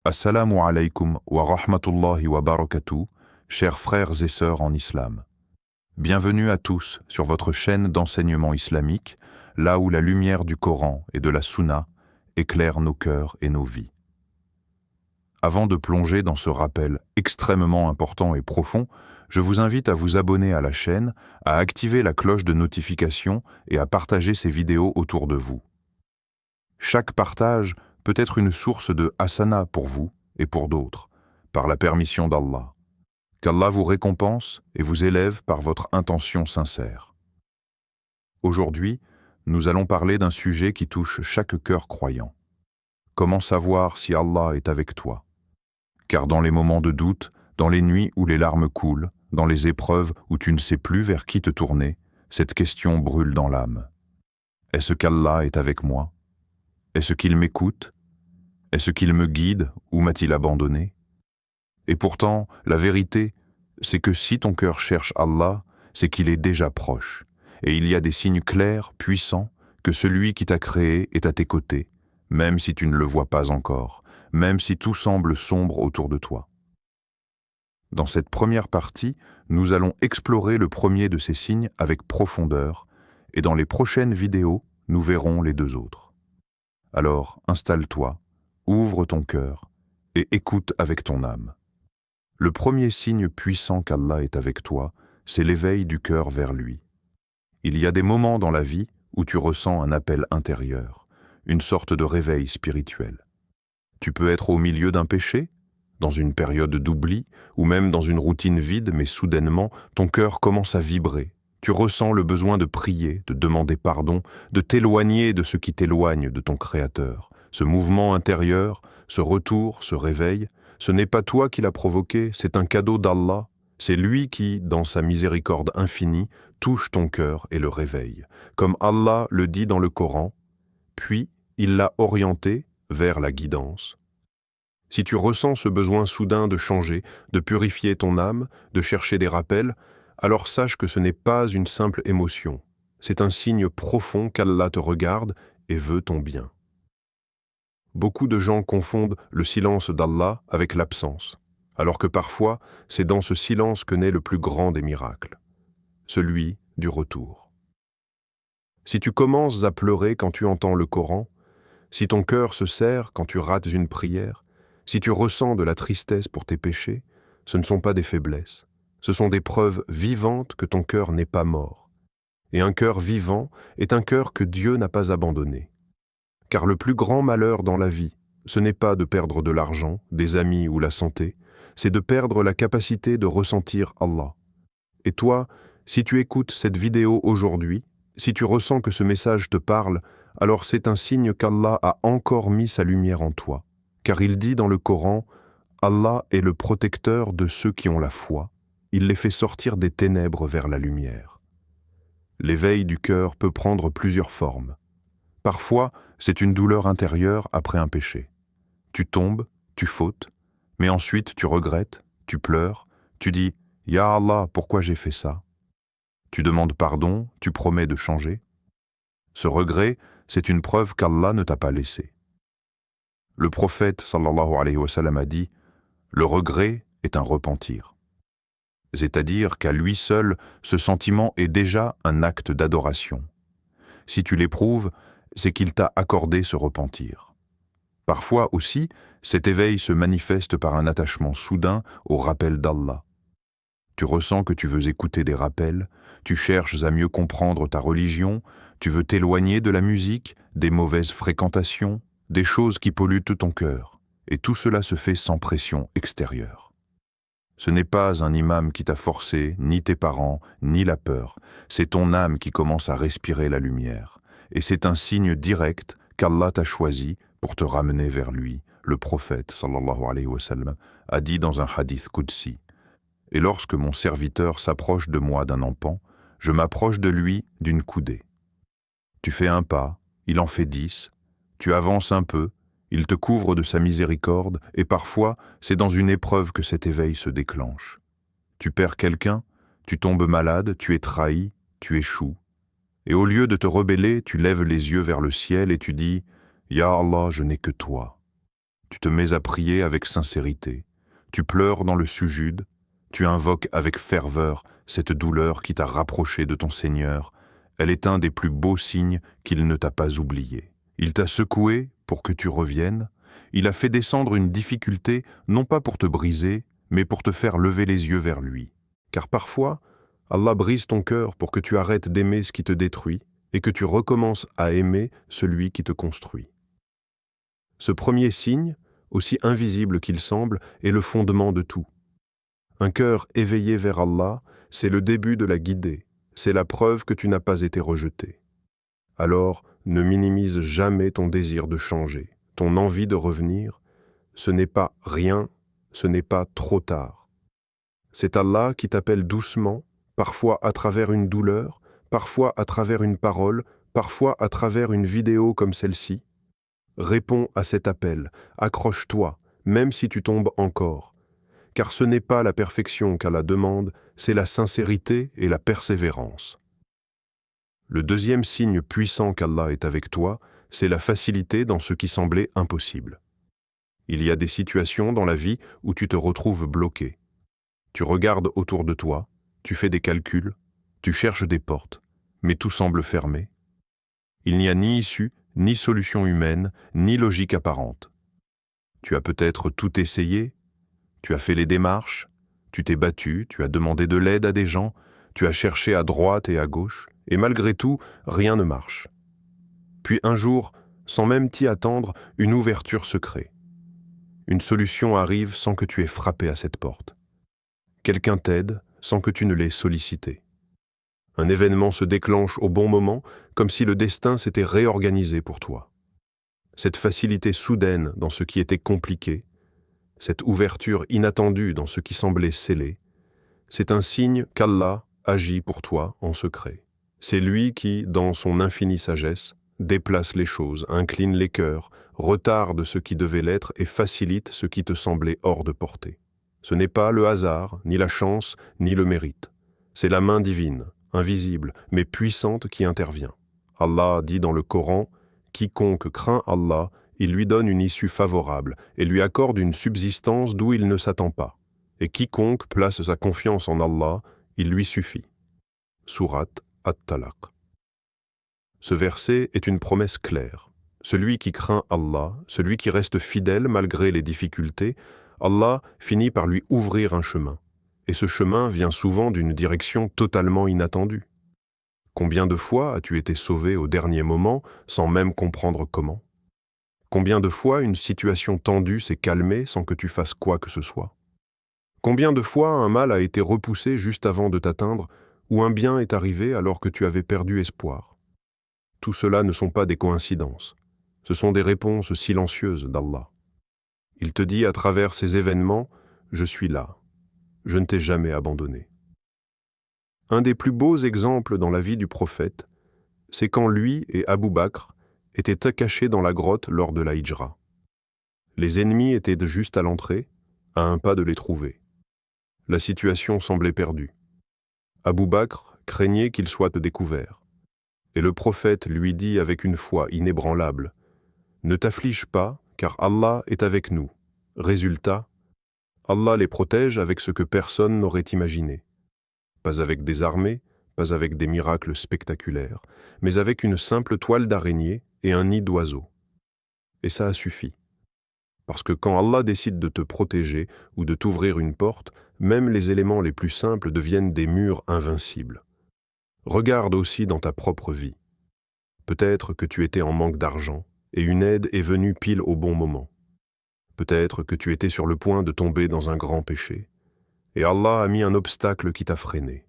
Assalamu alaikum wa rahmatullahi wa barakatuh, chers frères et sœurs en islam. Bienvenue à tous sur votre chaîne d'enseignement islamique, là où la lumière du Coran et de la Sunna éclaire nos cœurs et nos vies. Avant de plonger dans ce rappel extrêmement important et profond, je vous invite à vous abonner à la chaîne, à activer la cloche de notification et à partager ces vidéos autour de vous. Chaque partage peut être une source de hasana pour vous et pour d'autres, par la permission d'Allah. Qu'Allah vous récompense et vous élève par votre intention sincère. Aujourd'hui, nous allons parler d'un sujet qui touche chaque cœur croyant. Comment savoir si Allah est avec toi? Car dans les moments de doute, dans les nuits où les larmes coulent, dans les épreuves où tu ne sais plus vers qui te tourner, cette question brûle dans l'âme. Est-ce qu'Allah est avec moi? Est-ce qu'il m'écoute? Est-ce qu'il me guide ou m'a-t-il abandonné? Et pourtant, la vérité, c'est que si ton cœur cherche Allah, c'est qu'il est déjà proche. Et il y a des signes clairs, puissants, que celui qui t'a créé est à tes côtés, même si tu ne le vois pas encore, même si tout semble sombre autour de toi. Dans cette première partie, nous allons explorer le premier de ces signes avec profondeur, et dans les prochaines vidéos, nous verrons les deux autres. Alors, installe-toi, ouvre ton cœur et écoute avec ton âme. Le premier signe puissant qu'Allah est avec toi, c'est l'éveil du cœur vers lui. Il y a des moments dans la vie où tu ressens un appel intérieur, une sorte de réveil spirituel. Tu peux être au milieu d'un péché, dans une période d'oubli, ou même dans une routine vide, mais soudainement, ton cœur commence à vibrer. Tu ressens le besoin de prier, de demander pardon, de t'éloigner de ce qui t'éloigne de ton Créateur. Ce mouvement intérieur, ce retour, ce réveil, ce n'est pas toi qui l'as provoqué, c'est un cadeau d'Allah. C'est lui qui, dans sa miséricorde infinie, touche ton cœur et le réveille. Comme Allah le dit dans le Coran, puis il l'a orienté vers la guidance. Si tu ressens ce besoin soudain de changer, de purifier ton âme, de chercher des rappels, alors sache que ce n'est pas une simple émotion. C'est un signe profond qu'Allah te regarde et veut ton bien. Beaucoup de gens confondent le silence d'Allah avec l'absence, alors que parfois, c'est dans ce silence que naît le plus grand des miracles, celui du retour. Si tu commences à pleurer quand tu entends le Coran, si ton cœur se serre quand tu rates une prière, si tu ressens de la tristesse pour tes péchés, ce ne sont pas des faiblesses. Ce sont des preuves vivantes que ton cœur n'est pas mort. Et un cœur vivant est un cœur que Dieu n'a pas abandonné. Car le plus grand malheur dans la vie, ce n'est pas de perdre de l'argent, des amis ou la santé, c'est de perdre la capacité de ressentir Allah. Et toi, si tu écoutes cette vidéo aujourd'hui, si tu ressens que ce message te parle, alors c'est un signe qu'Allah a encore mis sa lumière en toi. Car il dit dans le Coran, « Allah est le protecteur de ceux qui ont la foi. Il les fait sortir des ténèbres vers la lumière. » L'éveil du cœur peut prendre plusieurs formes. Parfois, c'est une douleur intérieure après un péché. Tu tombes, tu fautes, mais ensuite tu regrettes, tu pleures, tu dis « Ya Allah, pourquoi j'ai fait ça ?» Tu demandes pardon, tu promets de changer. Ce regret, c'est une preuve qu'Allah ne t'a pas laissé. Le prophète sallallahu alayhi wa sallam a dit « Le regret est un repentir ». C'est-à-dire qu'à lui seul, ce sentiment est déjà un acte d'adoration. Si tu l'éprouves, c'est qu'il t'a accordé ce repentir. Parfois aussi, cet éveil se manifeste par un attachement soudain au rappel d'Allah. Tu ressens que tu veux écouter des rappels, tu cherches à mieux comprendre ta religion, tu veux t'éloigner de la musique, des mauvaises fréquentations, des choses qui polluent ton cœur, et tout cela se fait sans pression extérieure. Ce n'est pas un imam qui t'a forcé, ni tes parents, ni la peur. C'est ton âme qui commence à respirer la lumière. Et c'est un signe direct qu'Allah t'a choisi pour te ramener vers lui. Le prophète, sallallahu alayhi wa sallam, a dit dans un hadith qudsi, « Et lorsque mon serviteur s'approche de moi d'un empan, je m'approche de lui d'une coudée. Tu fais un pas, il en fait 10, tu avances un peu, il te couvre de sa miséricorde, et parfois, c'est dans une épreuve que cet éveil se déclenche. Tu perds quelqu'un, tu tombes malade, tu es trahi, tu échoues. Et au lieu de te rebeller, tu lèves les yeux vers le ciel et tu dis « Ya Allah, je n'ai que toi. » Tu te mets à prier avec sincérité. Tu pleures dans le sujude. Tu invoques avec ferveur cette douleur qui t'a rapproché de ton Seigneur. Elle est un des plus beaux signes qu'il ne t'a pas oublié. Il t'a secoué pour que tu reviennes. Il a fait descendre une difficulté, non pas pour te briser, mais pour te faire lever les yeux vers lui. Car parfois, Allah brise ton cœur pour que tu arrêtes d'aimer ce qui te détruit et que tu recommences à aimer celui qui te construit. Ce premier signe, aussi invisible qu'il semble, est le fondement de tout. Un cœur éveillé vers Allah, c'est le début de la guidée, c'est la preuve que tu n'as pas été rejeté. Alors, ne minimise jamais ton désir de changer, ton envie de revenir. Ce n'est pas rien, ce n'est pas trop tard. C'est Allah qui t'appelle doucement, parfois à travers une douleur, parfois à travers une parole, parfois à travers une vidéo comme celle-ci. Réponds à cet appel, accroche-toi, même si tu tombes encore. Car ce n'est pas la perfection qu'Allah demande, c'est la sincérité et la persévérance. Le deuxième signe puissant qu'Allah est avec toi, c'est la facilité dans ce qui semblait impossible. Il y a des situations dans la vie où tu te retrouves bloqué. Tu regardes autour de toi, tu fais des calculs, tu cherches des portes, mais tout semble fermé. Il n'y a ni issue, ni solution humaine, ni logique apparente. Tu as peut-être tout essayé, tu as fait les démarches, tu t'es battu, tu as demandé de l'aide à des gens, tu as cherché à droite et à gauche, et malgré tout, rien ne marche. Puis un jour, sans même t'y attendre, une ouverture se crée. Une solution arrive sans que tu aies frappé à cette porte. Quelqu'un t'aide sans que tu ne l'aies sollicité. Un événement se déclenche au bon moment, comme si le destin s'était réorganisé pour toi. Cette facilité soudaine dans ce qui était compliqué, cette ouverture inattendue dans ce qui semblait scellé, c'est un signe qu'Allah agit pour toi en secret. C'est lui qui, dans son infinie sagesse, déplace les choses, incline les cœurs, retarde ce qui devait l'être et facilite ce qui te semblait hors de portée. Ce n'est pas le hasard, ni la chance, ni le mérite. C'est la main divine, invisible, mais puissante qui intervient. Allah dit dans le Coran, « Quiconque craint Allah, il lui donne une issue favorable et lui accorde une subsistance d'où il ne s'attend pas. Et quiconque place sa confiance en Allah, il lui suffit. » Sourate At-Talaq. Ce verset est une promesse claire. Celui qui craint Allah, celui qui reste fidèle malgré les difficultés, Allah finit par lui ouvrir un chemin. Et ce chemin vient souvent d'une direction totalement inattendue. Combien de fois as-tu été sauvé au dernier moment sans même comprendre comment? Combien de fois une situation tendue s'est calmée sans que tu fasses quoi que ce soit? Combien de fois un mal a été repoussé juste avant de t'atteindre ou un bien est arrivé alors que tu avais perdu espoir? Tout cela ne sont pas des coïncidences. Ce sont des réponses silencieuses d'Allah. Il te dit à travers ces événements, « Je suis là. Je ne t'ai jamais abandonné. » Un des plus beaux exemples dans la vie du prophète, c'est quand lui et Abu Bakr étaient cachés dans la grotte lors de la Hijra. Les ennemis étaient juste à l'entrée, à un pas de les trouver. La situation semblait perdue. Abu Bakr craignait qu'il soit découvert. Et le prophète lui dit avec une foi inébranlable, « Ne t'afflige pas, car Allah est avec nous. » Résultat, Allah les protège avec ce que personne n'aurait imaginé. Pas avec des armées, pas avec des miracles spectaculaires, mais avec une simple toile d'araignée et un nid d'oiseaux. Et ça a suffi. Parce que quand Allah décide de te protéger ou de t'ouvrir une porte, même les éléments les plus simples deviennent des murs invincibles. Regarde aussi dans ta propre vie. Peut-être que tu étais en manque d'argent et une aide est venue pile au bon moment. Peut-être que tu étais sur le point de tomber dans un grand péché et Allah a mis un obstacle qui t'a freiné.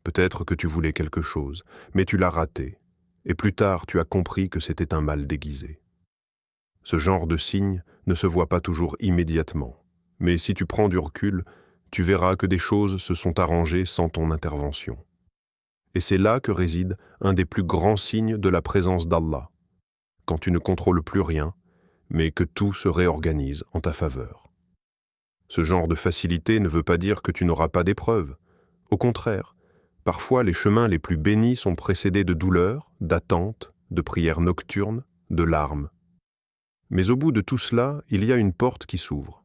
Peut-être que tu voulais quelque chose, mais tu l'as raté et plus tard tu as compris que c'était un mal déguisé. Ce genre de signe ne se voit pas toujours immédiatement, mais si tu prends du recul, tu verras que des choses se sont arrangées sans ton intervention. Et c'est là que réside un des plus grands signes de la présence d'Allah, quand tu ne contrôles plus rien, mais que tout se réorganise en ta faveur. Ce genre de facilité ne veut pas dire que tu n'auras pas d'épreuves. Au contraire, parfois les chemins les plus bénis sont précédés de douleurs, d'attentes, de prières nocturnes, de larmes. Mais au bout de tout cela, il y a une porte qui s'ouvre.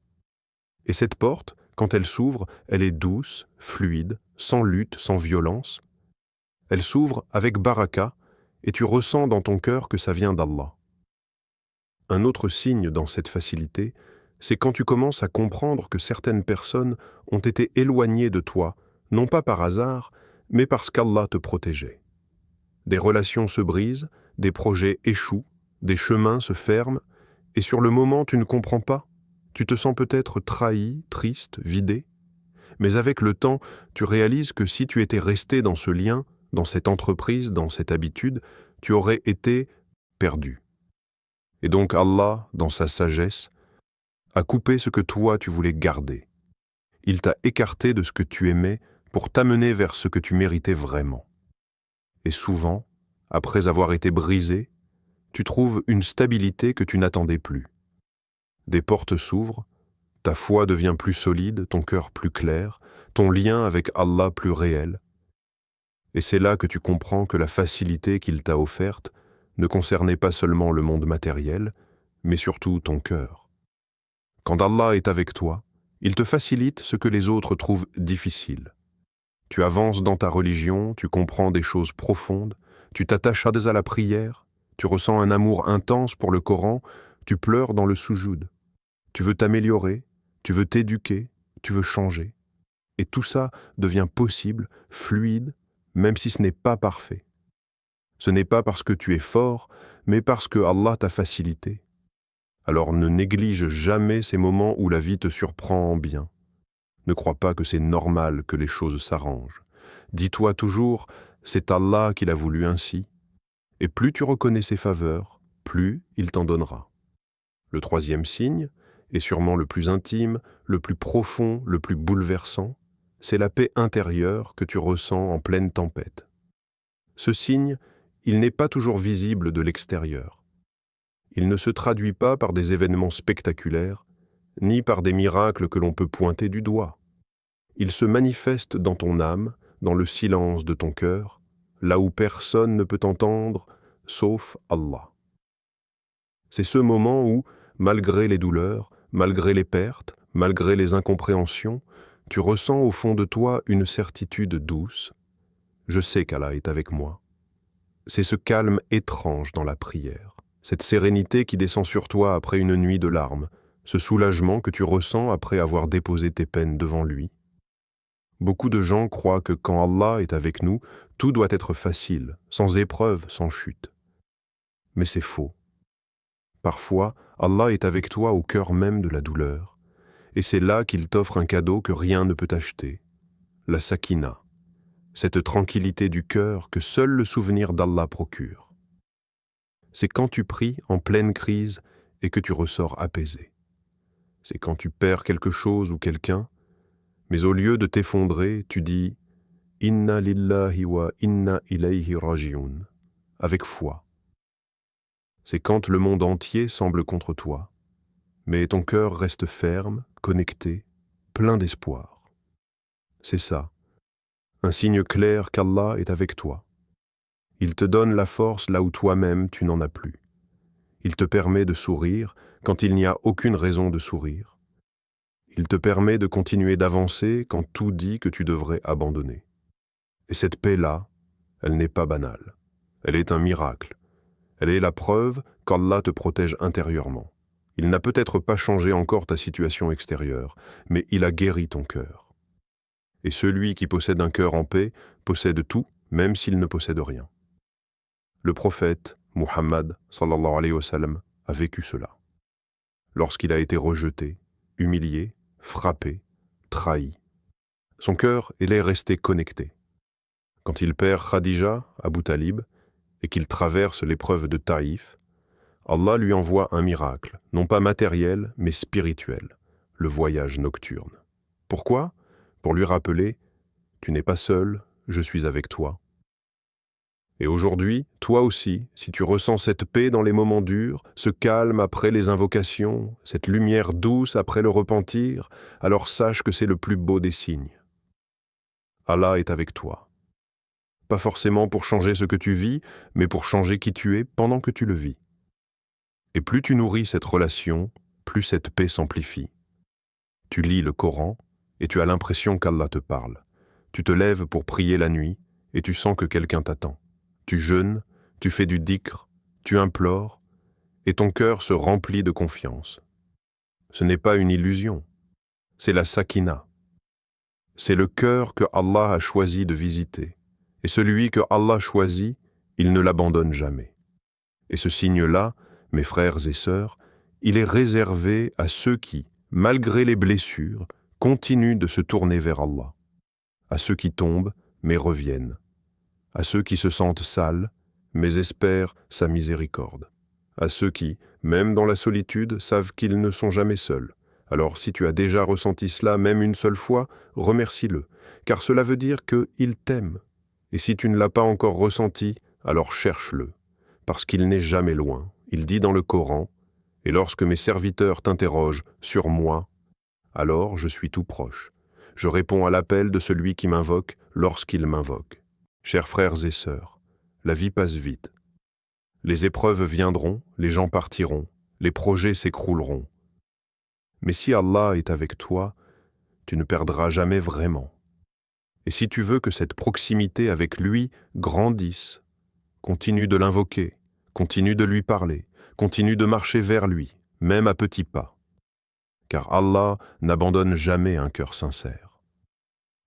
Et cette porte, quand elle s'ouvre, elle est douce, fluide, sans lutte, sans violence. Elle s'ouvre avec baraka, et tu ressens dans ton cœur que ça vient d'Allah. Un autre signe dans cette facilité, c'est quand tu commences à comprendre que certaines personnes ont été éloignées de toi, non pas par hasard, mais parce qu'Allah te protégeait. Des relations se brisent, des projets échouent, des chemins se ferment, et sur le moment tu ne comprends pas. Tu te sens peut-être trahi, triste, vidé. Mais avec le temps, tu réalises que si tu étais resté dans ce lien, dans cette entreprise, dans cette habitude, tu aurais été perdu. Et donc Allah, dans sa sagesse, a coupé ce que toi tu voulais garder. Il t'a écarté de ce que tu aimais pour t'amener vers ce que tu méritais vraiment. Et souvent, après avoir été brisé, tu trouves une stabilité que tu n'attendais plus. Des portes s'ouvrent, ta foi devient plus solide, ton cœur plus clair, ton lien avec Allah plus réel. Et c'est là que tu comprends que la facilité qu'il t'a offerte ne concernait pas seulement le monde matériel, mais surtout ton cœur. Quand Allah est avec toi, il te facilite ce que les autres trouvent difficile. Tu avances dans ta religion, tu comprends des choses profondes, tu t'attaches à la prière, tu ressens un amour intense pour le Coran, tu pleures dans le soujoud. Tu veux t'améliorer, tu veux t'éduquer, tu veux changer. Et tout ça devient possible, fluide, même si ce n'est pas parfait. Ce n'est pas parce que tu es fort, mais parce que Allah t'a facilité. Alors ne néglige jamais ces moments où la vie te surprend en bien. Ne crois pas que c'est normal que les choses s'arrangent. Dis-toi toujours, c'est Allah qui l'a voulu ainsi. Et plus tu reconnais ses faveurs, plus il t'en donnera. Le troisième signe, et sûrement le plus intime, le plus profond, le plus bouleversant, c'est la paix intérieure que tu ressens en pleine tempête. Ce signe, il n'est pas toujours visible de l'extérieur. Il ne se traduit pas par des événements spectaculaires, ni par des miracles que l'on peut pointer du doigt. Il se manifeste dans ton âme, dans le silence de ton cœur, là où personne ne peut t'entendre, sauf Allah. C'est ce moment où, malgré les douleurs, malgré les pertes, malgré les incompréhensions, tu ressens au fond de toi une certitude douce. Je sais qu'Allah est avec moi. C'est ce calme étrange dans la prière, cette sérénité qui descend sur toi après une nuit de larmes, ce soulagement que tu ressens après avoir déposé tes peines devant lui. Beaucoup de gens croient que quand Allah est avec nous, tout doit être facile, sans épreuve, sans chute. Mais c'est faux. Parfois, Allah est avec toi au cœur même de la douleur, et c'est là qu'il t'offre un cadeau que rien ne peut acheter, la sakina, cette tranquillité du cœur que seul le souvenir d'Allah procure. C'est quand tu pries en pleine crise et que tu ressors apaisé. C'est quand tu perds quelque chose ou quelqu'un, mais au lieu de t'effondrer, tu dis « Inna lillahi wa inna ilayhi raji'un » avec foi. C'est quand le monde entier semble contre toi, mais ton cœur reste ferme, connecté, plein d'espoir. C'est ça, un signe clair qu'Allah est avec toi. Il te donne la force là où toi-même tu n'en as plus. Il te permet de sourire quand il n'y a aucune raison de sourire. Il te permet de continuer d'avancer quand tout dit que tu devrais abandonner. Et cette paix-là, elle n'est pas banale. Elle est un miracle. Elle est la preuve qu'Allah te protège intérieurement. Il n'a peut-être pas changé encore ta situation extérieure, mais il a guéri ton cœur. Et celui qui possède un cœur en paix possède tout, même s'il ne possède rien. Le prophète, Muhammad, sallallahu alayhi wa sallam, a vécu cela. Lorsqu'il a été rejeté, humilié, frappé, trahi, son cœur est resté connecté. Quand il perd Khadija, Abu Talib, et qu'il traverse l'épreuve de Taïf, Allah lui envoie un miracle, non pas matériel, mais spirituel, le voyage nocturne. Pourquoi ? Pour lui rappeler « Tu n'es pas seul, je suis avec toi ». Et aujourd'hui, toi aussi, si tu ressens cette paix dans les moments durs, ce calme après les invocations, cette lumière douce après le repentir, alors sache que c'est le plus beau des signes. Allah est avec toi. Pas forcément pour changer ce que tu vis, mais pour changer qui tu es pendant que tu le vis. Et plus tu nourris cette relation, plus cette paix s'amplifie. Tu lis le Coran et tu as l'impression qu'Allah te parle. Tu te lèves pour prier la nuit et tu sens que quelqu'un t'attend. Tu jeûnes, tu fais du dhikr, tu implores et ton cœur se remplit de confiance. Ce n'est pas une illusion, c'est la sakina. C'est le cœur que Allah a choisi de visiter. Et celui que Allah choisit, il ne l'abandonne jamais. Et ce signe-là, mes frères et sœurs, il est réservé à ceux qui, malgré les blessures, continuent de se tourner vers Allah. À ceux qui tombent, mais reviennent. À ceux qui se sentent sales, mais espèrent sa miséricorde. À ceux qui, même dans la solitude, savent qu'ils ne sont jamais seuls. Alors si tu as déjà ressenti cela même une seule fois, remercie-le, car cela veut dire qu'il t'aime. Et si tu ne l'as pas encore ressenti, alors cherche-le, parce qu'il n'est jamais loin. Il dit dans le Coran, « Et lorsque mes serviteurs t'interrogent sur moi, alors je suis tout proche. Je réponds à l'appel de celui qui m'invoque lorsqu'il m'invoque. » Chers frères et sœurs, la vie passe vite. Les épreuves viendront, les gens partiront, les projets s'écrouleront. Mais si Allah est avec toi, tu ne perdras jamais vraiment. Et si tu veux que cette proximité avec lui grandisse, continue de l'invoquer, continue de lui parler, continue de marcher vers lui, même à petits pas. Car Allah n'abandonne jamais un cœur sincère.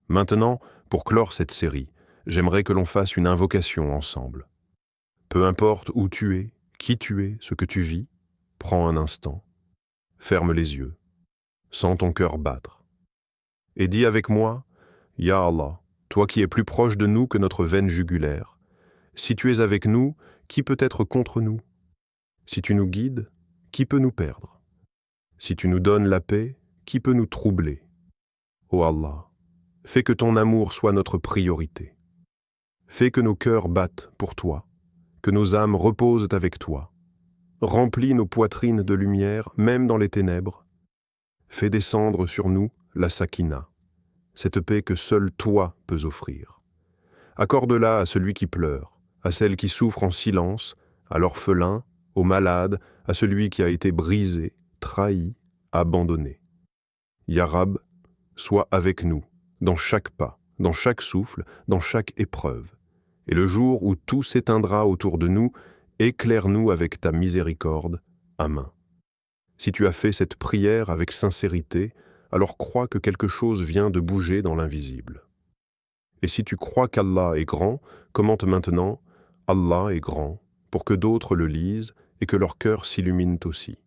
Maintenant, pour clore cette série, j'aimerais que l'on fasse une invocation ensemble. Peu importe où tu es, qui tu es, ce que tu vis, prends un instant, ferme les yeux, sens ton cœur battre. Et dis avec moi, « Ya Allah, toi qui es plus proche de nous que notre veine jugulaire, si tu es avec nous, qui peut être contre nous? Si tu nous guides, qui peut nous perdre? Si tu nous donnes la paix, qui peut nous troubler? Ô Allah, fais que ton amour soit notre priorité. Fais que nos cœurs battent pour toi, que nos âmes reposent avec toi. Remplis nos poitrines de lumière, même dans les ténèbres. Fais descendre sur nous la sakina, cette paix que seul toi peux offrir. Accorde-la à celui qui pleure, à celle qui souffre en silence, à l'orphelin, au malade, à celui qui a été brisé, trahi, abandonné. Ya Rab, sois avec nous, dans chaque pas, dans chaque souffle, dans chaque épreuve. Et le jour où tout s'éteindra autour de nous, éclaire-nous avec ta miséricorde. Amen. Si tu as fait cette prière avec sincérité, alors crois que quelque chose vient de bouger dans l'invisible. Et si tu crois qu'Allah est grand, commente maintenant « Allah est grand » pour que d'autres le lisent et que leur cœur s'illumine aussi.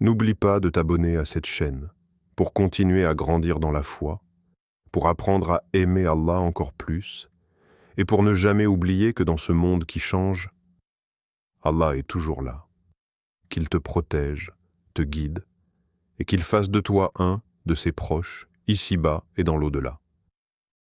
N'oublie pas de t'abonner à cette chaîne pour continuer à grandir dans la foi, pour apprendre à aimer Allah encore plus et pour ne jamais oublier que dans ce monde qui change, Allah est toujours là, qu'il te protège, te guide et qu'il fasse de toi un de ses proches, ici-bas et dans l'au-delà.